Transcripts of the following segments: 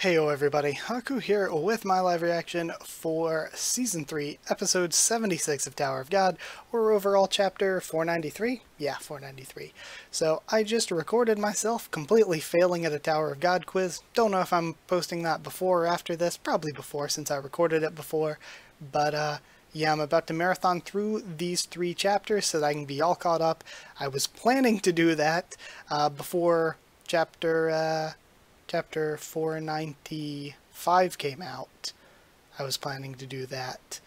Heyo everybody, Haku here with my live reaction for Season 3, Episode 76 of Tower of God, or overall Chapter 493? Yeah, 493. So I just recorded myself completely failing at a Tower of God quiz. Don't know if I'm posting that before or after this, probably before since I recorded it before, but yeah, I'm about to marathon through these 3 chapters so that I can be all caught up. I was planning to do that before Chapter 495 came out. I was planning to do that.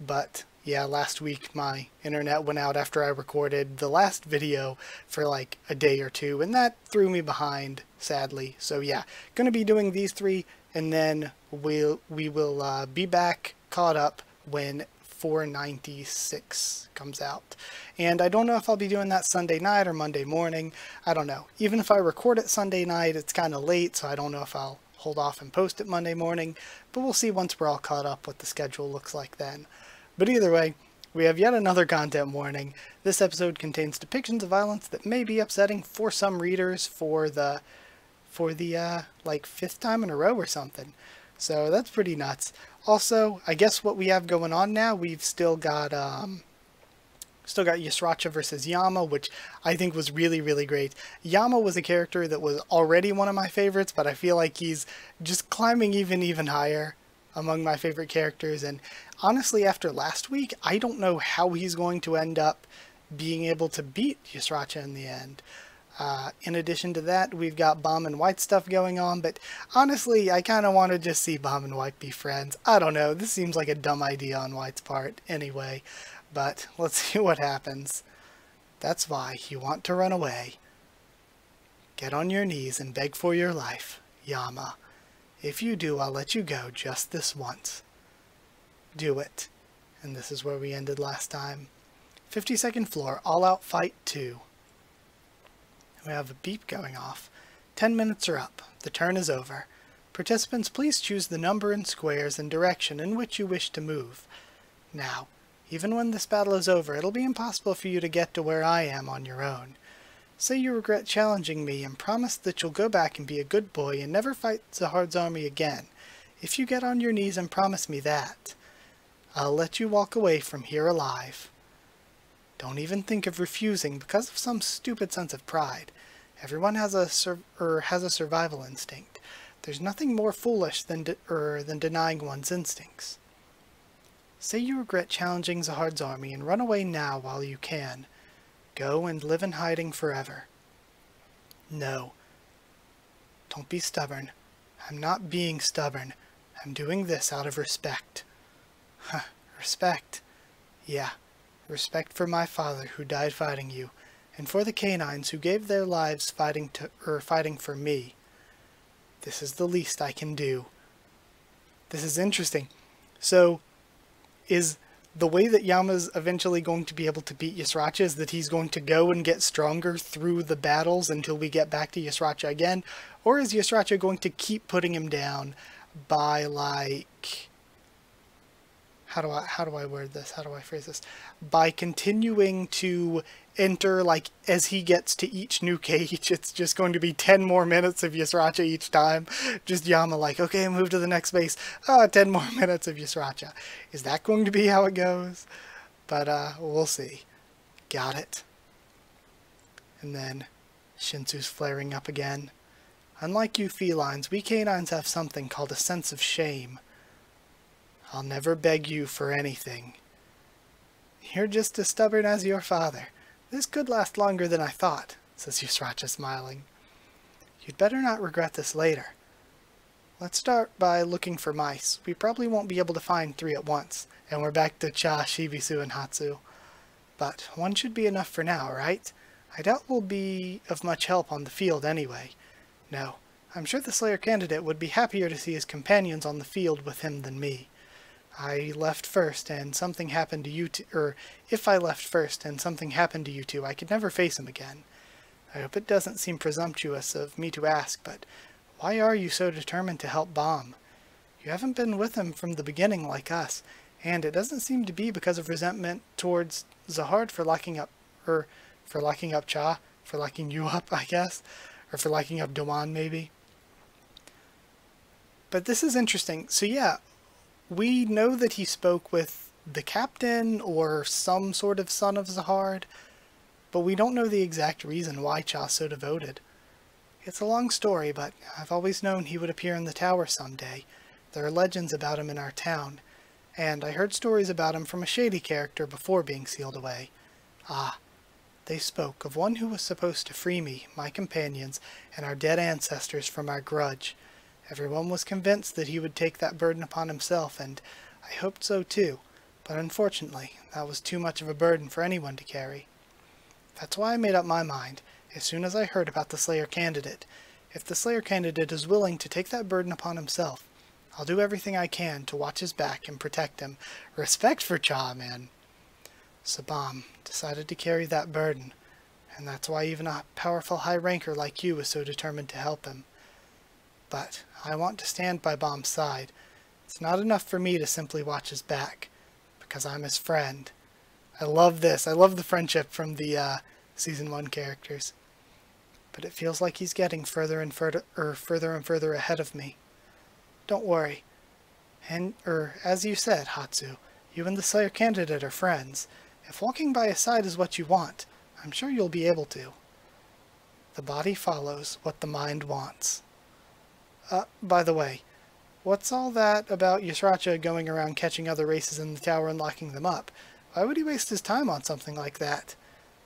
But yeah, last week my internet went out after I recorded the last video for like a day or two, and that threw me behind, sadly. So yeah, gonna be doing these 3, and then we will be back caught up when 496 comes out. And I don't know if I'll be doing that Sunday night or Monday morning. I don't know. Even if I record it Sunday night, it's kind of late, so I don't know if I'll hold off and post it Monday morning. But we'll see once we're all caught up what the schedule looks like then. But either way, we have yet another content warning. This episode contains depictions of violence that may be upsetting for some readers for the like 5th time in a row or something. So that's pretty nuts. Also, I guess what we have going on now, we've still got Yusracha versus Yama, which I think was really, really great. Yama was a character that was already one of my favorites, but I feel like he's just climbing even higher among my favorite characters. And honestly, after last week, I don't know how he's going to end up being able to beat Yusracha in the end. In addition to that, we've got Bomb and White stuff going on, but honestly, I kind of want to just see Bomb and White be friends. I don't know, this seems like a dumb idea on White's part anyway, but let's see what happens. That's why you want to run away. Get on your knees and beg for your life, Yama. If you do, I'll let you go just this once. Do it. And this is where we ended last time. 52nd floor, all-out fight 2. We have a beep going off. 10 minutes are up. The turn is over. Participants, please choose the number and squares and direction in which you wish to move. Now, even when this battle is over, it'll be impossible for you to get to where I am on your own. Say you regret challenging me and promise that you'll go back and be a good boy and never fight Zahard's army again. If you get on your knees and promise me that, I'll let you walk away from here alive. Don't even think of refusing because of some stupid sense of pride. Everyone has a survival instinct. There's nothing more foolish than denying one's instincts. Say you regret challenging Zahard's army and run away now while you can. Go and live in hiding forever. No. Don't be stubborn. I'm not being stubborn. I'm doing this out of respect. Huh, respect. Yeah. Respect for my father who died fighting you, and for the canines who gave their lives fighting for me. This is the least I can do. This is interesting. So, is the way that Yama's eventually going to be able to beat Yusracha is that he's going to go and get stronger through the battles until we get back to Yusracha again? Or is Yusracha going to keep putting him down by, like... How do I word this? How do I phrase this? By continuing to enter, like, as he gets to each new cage, it's just going to be 10 more minutes of Yusracha each time. Just Yama like, okay, move to the next base. 10 more minutes of Yusracha. Is that going to be how it goes? But, we'll see. Got it. And then, Shinsu's flaring up again. Unlike you felines, we canines have something called a sense of shame. I'll never beg you for anything. You're just as stubborn as your father. This could last longer than I thought, says Yusracha, smiling. You'd better not regret this later. Let's start by looking for mice. We probably won't be able to find 3 at once, and we're back to Cha, Shibisu, and Hatsu. But 1 should be enough for now, right? I doubt we'll be of much help on the field anyway. No, I'm sure the Slayer candidate would be happier to see his companions on the field with him than me. I left first and something happened to you two, or if I left first and something happened to you two, I could never face him again. I hope it doesn't seem presumptuous of me to ask, but why are you so determined to help Bomb? You haven't been with him from the beginning like us, and it doesn't seem to be because of resentment towards Zahard for locking up Cha, for locking you up, I guess, or for locking up Doan maybe. But this is interesting. So yeah, we know that he spoke with the captain or some sort of son of Zahard, but we don't know the exact reason why Cha's so devoted. It's a long story, but I've always known he would appear in the tower someday. There are legends about him in our town, and I heard stories about him from a shady character before being sealed away. Ah, they spoke of one who was supposed to free me, my companions, and our dead ancestors from our grudge. Everyone was convinced that he would take that burden upon himself, and I hoped so too, but unfortunately, that was too much of a burden for anyone to carry. That's why I made up my mind, as soon as I heard about the Slayer candidate. If the Slayer candidate is willing to take that burden upon himself, I'll do everything I can to watch his back and protect him. Respect for Cha, man. Sabam decided to carry that burden, and that's why even a powerful high ranker like you is so determined to help him. But I want to stand by Bom's side. It's not enough for me to simply watch his back, because I'm his friend. I love this. I love the friendship from the Season 1 characters. But it feels like he's getting further and further ahead of me. Don't worry. And, as you said, Hatsu, you and the Slayer candidate are friends. If walking by his side is what you want, I'm sure you'll be able to. The body follows what the mind wants. By the way, what's all that about Yusracha going around catching other races in the tower and locking them up? Why would he waste his time on something like that?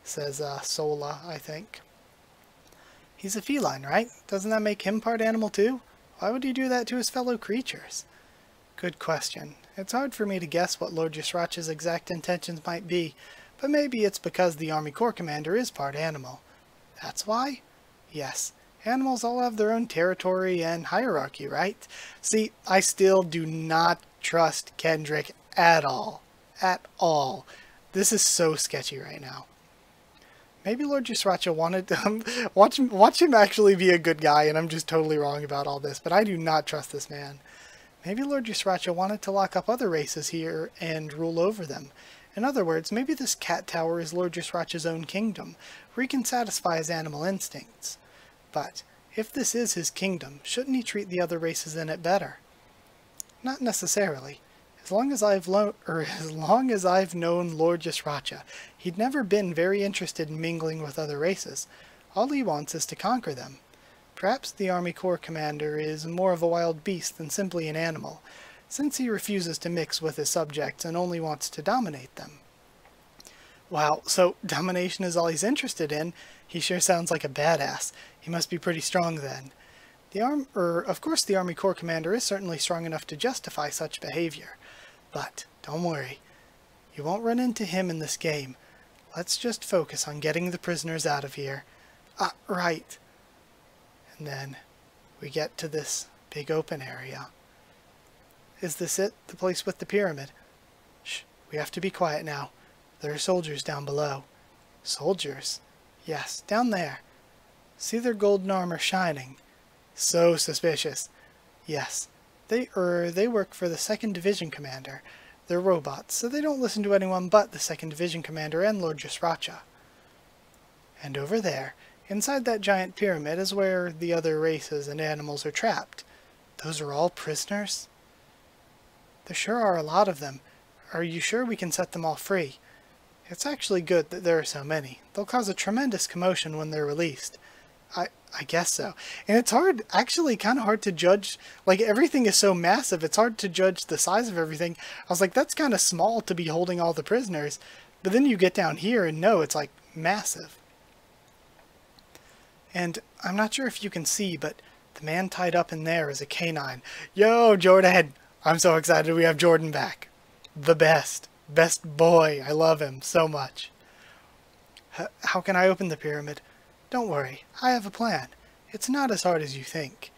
Says, Sola, I think. He's a feline, right? Doesn't that make him part animal too? Why would he do that to his fellow creatures? Good question. It's hard for me to guess what Lord Yusracha's exact intentions might be, but maybe it's because the Army Corps Commander is part animal. That's why? Yes. Animals all have their own territory and hierarchy, right? See, I still do not trust Kendrick at all. At all. This is so sketchy right now. Maybe Lord Yusracha wanted to watch him actually be a good guy, and I'm just totally wrong about all this, but I do not trust this man. Maybe Lord Yusracha wanted to lock up other races here and rule over them. In other words, maybe this cat tower is Lord Yusracha's own kingdom, where he can satisfy his animal instincts. But if this is his kingdom, shouldn't he treat the other races in it better? Not necessarily. As long as I've known Lord Yusracha, he'd never been very interested in mingling with other races. All he wants is to conquer them. Perhaps the Army Corps Commander is more of a wild beast than simply an animal, since he refuses to mix with his subjects and only wants to dominate them. Wow, so domination is all he's interested in. He sure sounds like a badass. He must be pretty strong then. Of course the Army Corps Commander is certainly strong enough to justify such behavior. But don't worry. You won't run into him in this game. Let's just focus on getting the prisoners out of here. Ah, right. And then we get to this big open area. Is this it? The place with the pyramid? Shh, we have to be quiet now. There are soldiers down below. Soldiers? Yes, down there. See their golden armor shining. So suspicious. Yes, they work for the 2nd Division Commander. They're robots, so they don't listen to anyone but the 2nd Division Commander and Lord Yusracha. And over there, inside that giant pyramid, is where the other races and animals are trapped. Those are all prisoners? There sure are a lot of them. Are you sure we can set them all free? It's actually good that there are so many. They'll cause a tremendous commotion when they're released. I guess so. And it's hard, actually kind of hard to judge, like everything is so massive, it's hard to judge the size of everything. I was like, that's kind of small to be holding all the prisoners. But then you get down here and no, it's like massive. And I'm not sure if you can see, but the man tied up in there is a canine. Yo, Jordan! I'm so excited we have Jordan back. The best. Best boy. I love him so much. How can I open the pyramid? Don't worry, I have a plan. It's not as hard as you think.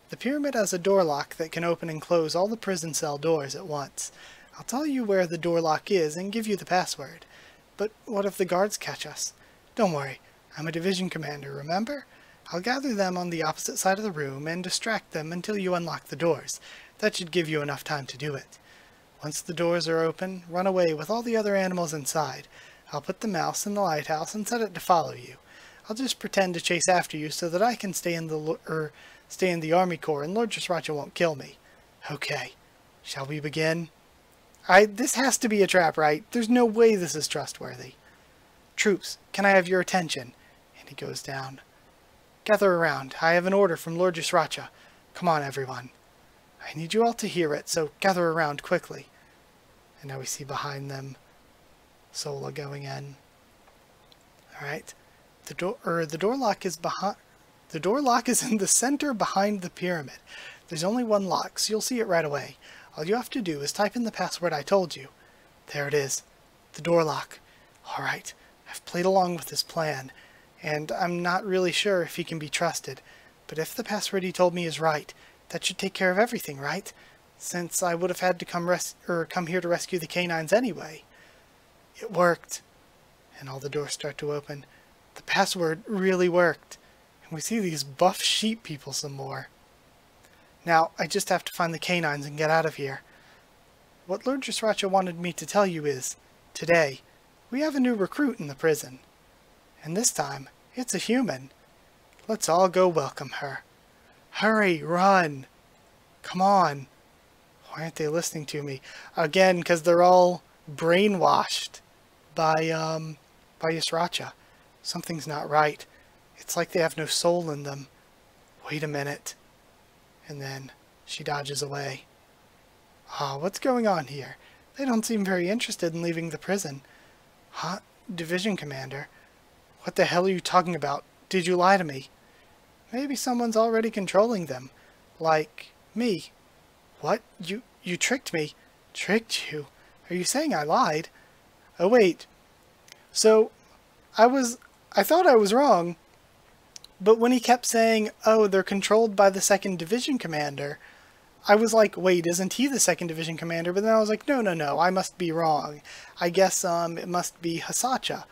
The pyramid has a door lock that can open and close all the prison cell doors at once. I'll tell you where the door lock is and give you the password. But what if the guards catch us? Don't worry, I'm a division commander, remember? I'll gather them on the opposite side of the room and distract them until you unlock the doors. That should give you enough time to do it. Once the doors are open, run away with all the other animals inside. I'll put the mouse in the lighthouse and set it to follow you. I'll just pretend to chase after you so that I can stay stay in the Army Corps and Lord Sriracha won't kill me. Okay, shall we begin? This has to be a trap, right? There's no way this is trustworthy. Troops, can I have your attention? And he goes down. Gather around. I have an order from Lord Sriracha. Come on, everyone. I need you all to hear it, so gather around quickly. And now we see behind them Sola going in. Alright. The door lock is behind. The door lock is in the center behind the pyramid. There's only one lock, so you'll see it right away. All you have to do is type in the password I told you. There it is. The door lock. Alright. I've played along with this plan, and I'm not really sure if he can be trusted. But if the password he told me is right, that should take care of everything, right? Since I would have had to come here to rescue the canines anyway. It worked. And all the doors start to open. The password really worked. And we see these buff sheep people some more. Now, I just have to find the canines and get out of here. What Lord Sriracha wanted me to tell you is, today, we have a new recruit in the prison. And this time, it's a human. Let's all go welcome her. Hurry, run. Come on. Why aren't they listening to me? Again, because they're all brainwashed by Sriracha. Something's not right. It's like they have no soul in them. Wait a minute. And then she dodges away. What's going on here? They don't seem very interested in leaving the prison. Huh? Division Commander? What the hell are you talking about? Did you lie to me? Maybe someone's already controlling them. Like me. What? You tricked me? Tricked you? Are you saying I lied? Oh wait. So, I thought I was wrong. But when he kept saying, oh, they're controlled by the 2nd Division Commander, I was like, wait, isn't he the 2nd Division Commander? But then I was like, no, I must be wrong. I guess it must be Hasacha.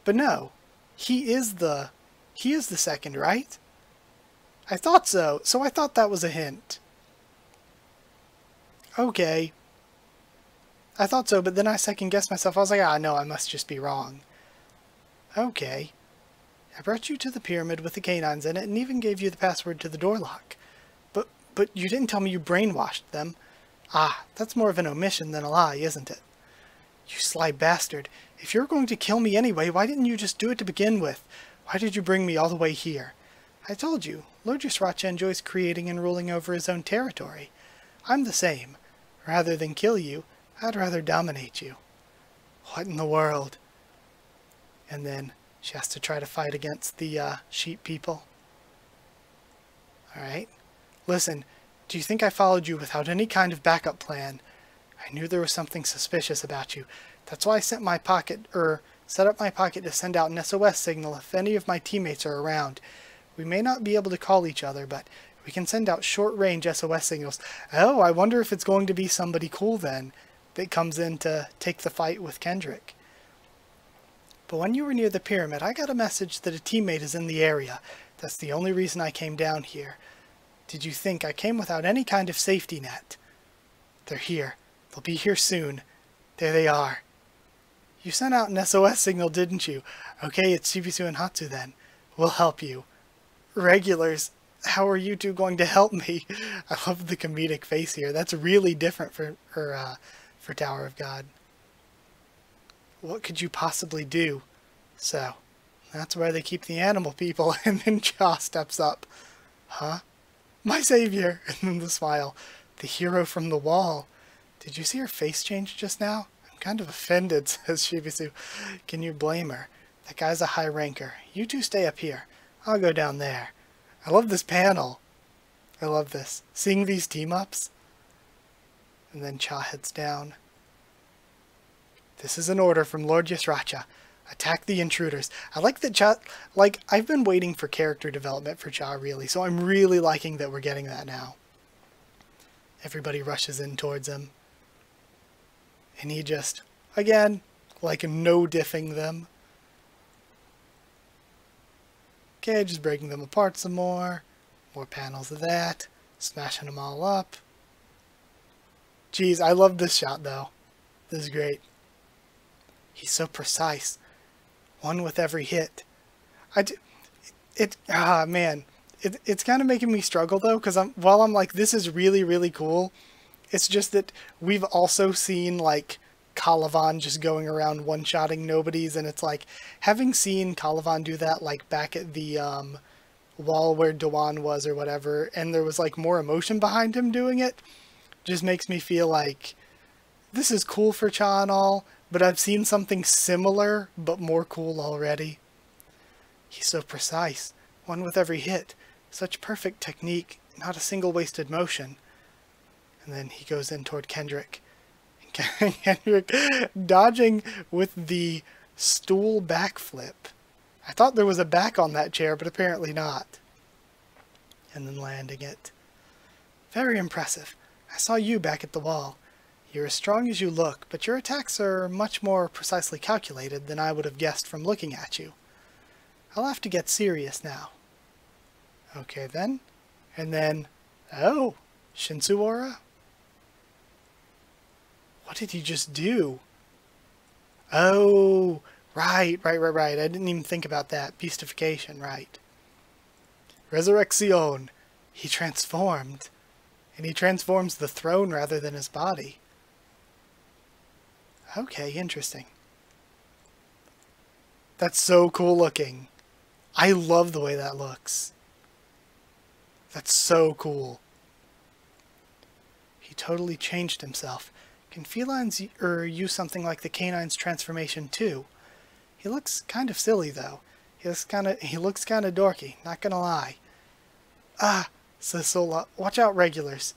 But no, he is the 2nd, right? I thought so. So I thought that was a hint. Okay. I thought so, but then I second-guessed myself. I was like, no, I must just be wrong. Okay. I brought you to the pyramid with the canines in it and even gave you the password to the door lock. But you didn't tell me you brainwashed them. That's more of an omission than a lie, isn't it? You sly bastard. If you're going to kill me anyway, why didn't you just do it to begin with? Why did you bring me all the way here? I told you, Lord Sriracha enjoys creating and ruling over his own territory. I'm the same. Rather than kill you, I'd rather dominate you. What in the world? And then she has to try to fight against the sheep people. Alright. Listen, do you think I followed you without any kind of backup plan? I knew there was something suspicious about you. That's why I set up my pocket to send out an SOS signal if any of my teammates are around. We may not be able to call each other, but we can send out short-range SOS signals. Oh, I wonder if it's going to be somebody cool then that comes in to take the fight with Kendrick. But when you were near the pyramid, I got a message that a teammate is in the area. That's the only reason I came down here. Did you think I came without any kind of safety net? They're here. They'll be here soon. There they are. You sent out an SOS signal, didn't you? Okay, it's Cha and Hatsu then. We'll help you. Regulars, how are you two going to help me? I love the comedic face here. That's really different for Tower of God. What could you possibly do? So, that's where they keep the animal people. And then Cha steps up. Huh? My savior! And then the smile. The hero from the wall. Did you see her face change just now? I'm kind of offended, says Shibisu. Can you blame her? That guy's a high ranker. You two stay up here. I'll go down there. I love this panel. I love this. Seeing these team-ups. And then Cha heads down. This is an order from Lord Sriracha. Attack the intruders. I like that Cha... I've been waiting for character development for Cha, really, so I'm really liking that we're getting that now. Everybody rushes in towards him. And he just, again, no diffing them. Okay, just breaking them apart some more. More panels of that. Smashing them all up. Jeez, I love this shot, though. This is great. He's so precise. One with every hit. Man. It's kind of making me struggle though, because while I'm like, this is really, really cool, it's just that we've also seen like Calavan just going around one-shotting nobodies, and it's like, having seen Calavan do that like back at the wall where Dewan was or whatever, and there was like more emotion behind him doing it, just makes me feel like this is cool for Cha and all, but I've seen something similar but more cool already. He's so precise, one with every hit, such perfect technique, not a single wasted motion. And then he goes in toward Kendrick. And Kendrick dodging with the stool backflip. I thought there was a back on that chair, but apparently not. And then landing it. Very impressive. I saw you back at the wall. You're as strong as you look, but your attacks are much more precisely calculated than I would have guessed from looking at you. I'll have to get serious now. Okay then. And then, oh, Shinsu Aura? What did he just do? Oh, right. I didn't even think about that. Beastification, right. Resurrection. He transformed. And he transforms the throne rather than his body. Okay, interesting. That's so cool looking. I love the way that looks. That's so cool. He totally changed himself. Can felines use something like the canine's transformation too? He looks kind of silly though. He looks kind of dorky, not gonna lie. Ah, says Sola, watch out regulars.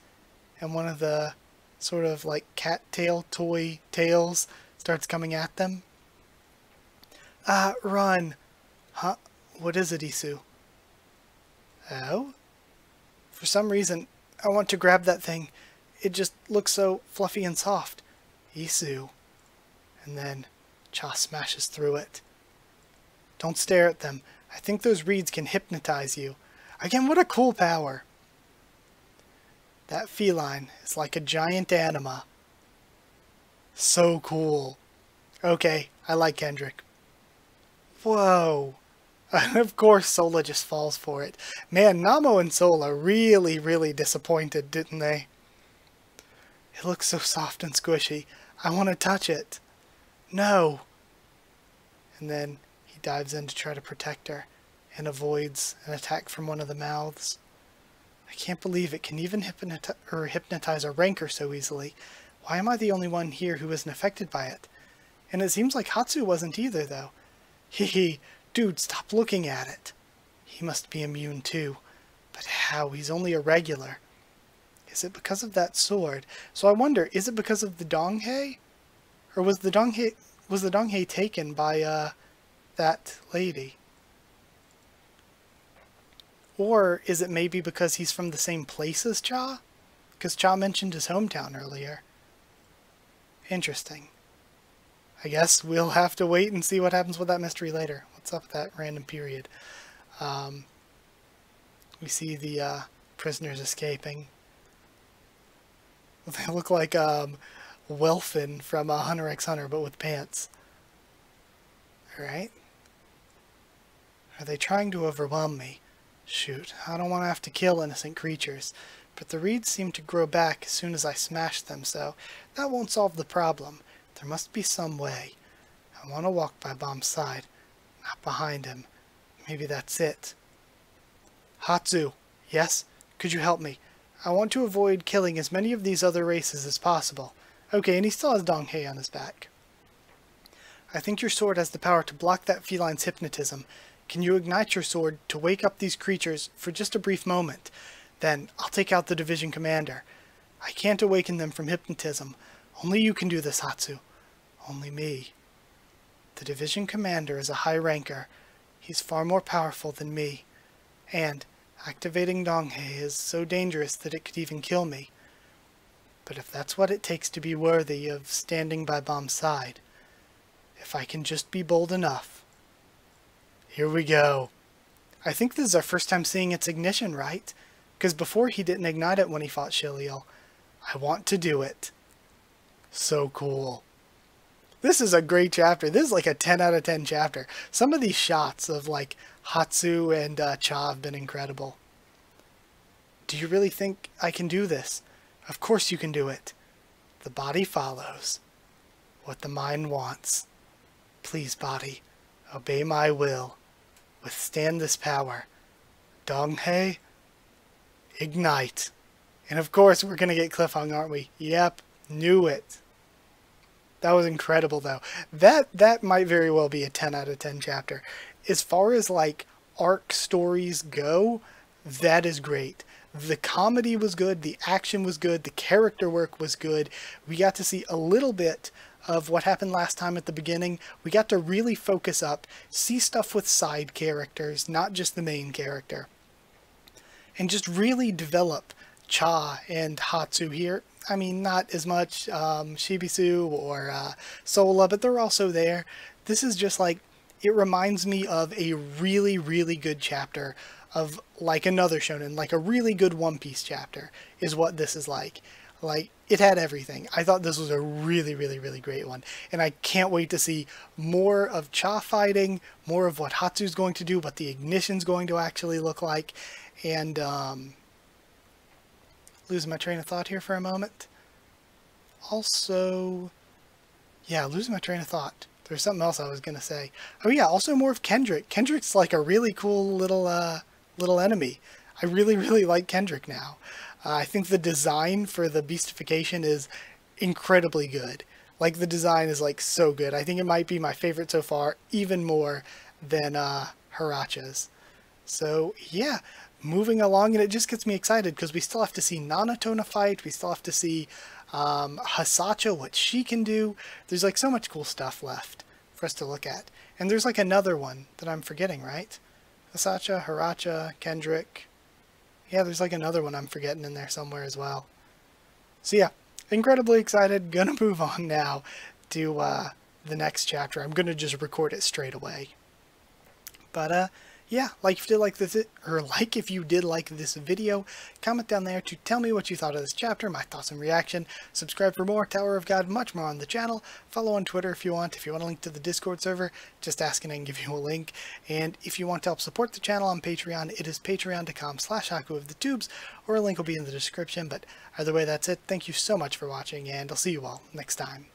And one of the sort of like cattail toy tails starts coming at them. Ah, run. Huh? What is it, Isu? Oh? For some reason, I want to grab that thing. It just looks so fluffy and soft. Isu. And then Cha smashes through it. Don't stare at them. I think those reeds can hypnotize you. Again, what a cool power. That feline is like a giant anima. So cool. Okay, I like Kendrick. Whoa. And of course Sola just falls for it. Man, Namo and Sola really, really disappointed, didn't they? It looks so soft and squishy. I want to touch it. No. And then he dives in to try to protect her and avoids an attack from one of the mouths. I can't believe it can even hypnotize a rancor so easily. Why am I the only one here who isn't affected by it? And it seems like Hatsu wasn't either, though. Hee, dude, stop looking at it. He must be immune too. But how? He's only a regular. Is it because of that sword? So I wonder, is it because of the Donghei? Or was the Donghei taken by that lady? Or is it maybe because he's from the same place as Cha? Because Cha mentioned his hometown earlier. Interesting. I guess we'll have to wait and see what happens with that mystery later. What's up with that random period? We see the prisoners escaping. They look like Welfin from Hunter x Hunter, but with pants. Alright. Are they trying to overwhelm me? Shoot, I don't want to have to kill innocent creatures, but the reeds seem to grow back as soon as I smash them, so that won't solve the problem. There must be some way. I want to walk by Bomb's side, not behind him. Maybe that's it. Hatsu, yes? Could you help me? I want to avoid killing as many of these other races as possible. Okay, and he still has Donghei on his back. I think your sword has the power to block that feline's hypnotism. Can you ignite your sword to wake up these creatures for just a brief moment? Then I'll take out the division commander. I can't awaken them from hypnotism. Only you can do this, Hatsu. Only me. The division commander is a high ranker. He's far more powerful than me. And activating Donghei is so dangerous that it could even kill me. But if that's what it takes to be worthy of standing by Bomb's side, if I can just be bold enough. Here we go. I think this is our first time seeing its ignition, right? Because before he didn't ignite it when he fought Shiliel. I want to do it. So cool. This is a great chapter. This is like a 10 out of 10 chapter. Some of these shots of like Hatsu and Cha have been incredible. Do you really think I can do this? Of course you can do it. The body follows what the mind wants. Please, body, obey my will. Withstand this power. Donghae, ignite. And of course we're going to get cliffhung, aren't we? Yep, knew it. That was incredible, though. That might very well be a 10 out of 10 chapter. As far as, like, arc stories go, that is great. The comedy was good, the action was good, the character work was good. We got to see a little bit of what happened last time at the beginning. We got to really focus up, see stuff with side characters, not just the main character. And just really develop Cha and Hatsu here. I mean, not as much Shibisu or Sola, but they're also there. This is just like, it reminds me of a really, really good chapter of like another shonen, like a really good One Piece chapter is what this is like. Like, it had everything. I thought this was a really, really, really great one. And I can't wait to see more of Cha fighting, more of what Hatsu's going to do, what the ignition's going to actually look like. And, losing my train of thought here for a moment. Also, yeah, losing my train of thought. There's something else I was going to say. Oh yeah, also more of Kendrick. Kendrick's like a really cool little enemy. I really, really like Kendrick now. I think the design for the beastification is incredibly good. Like, the design is like so good. I think it might be my favorite so far, even more than Hiracha's. So yeah, moving along, and it just gets me excited because we still have to see Nanatona fight. We still have to see Hasacha, what she can do. There's like so much cool stuff left for us to look at. And there's like another one that I'm forgetting, right? Hasacha, Hiracha, Kendrick. Yeah, there's like another one I'm forgetting in there somewhere as well. So yeah, incredibly excited. Gonna move on now to the next chapter. I'm gonna just record it straight away. But yeah, like if you did like this, or like if you did like this video, comment down there to tell me what you thought of this chapter, my thoughts and reaction. Subscribe for more Tower of God, much more on the channel. Follow on Twitter if you want. If you want a link to the Discord server, just ask and I can give you a link. And if you want to help support the channel on Patreon, it is patreon.com/Haku of the Tubes, or a link will be in the description. But either way, that's it. Thank you so much for watching, and I'll see you all next time.